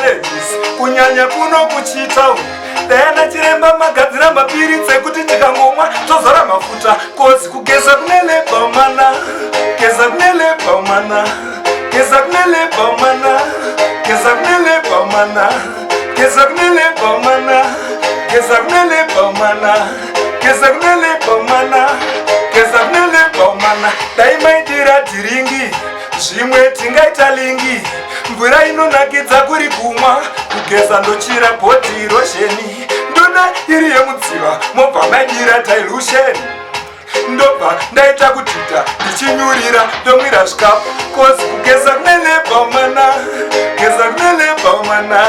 maladies kunyanya kuno kuchitauni. Dayana chiremba magadzira mapiritsi ekuti tikangomwa tozora mafuta. Kozi kugeza kunelepa mana, geza kunelepa mana, geza kunelepa mana, geza kunelepa mana, geza kunelepa mana, geza kunelepa mana, geza kunelepa mana, geza kunelepa mana. Daimaitira tiringi zvimwe tingaita lingi. Mvura inonakidza kuri kumwa, kugeza ndochira body lotion. Ndona iri yemudziva mobva maidira dilution. Ndobva ndaita kutita ndichinyurira ndomwira zvikafu. Kozi kugeza kunelepa mana, geza kunelepa mana.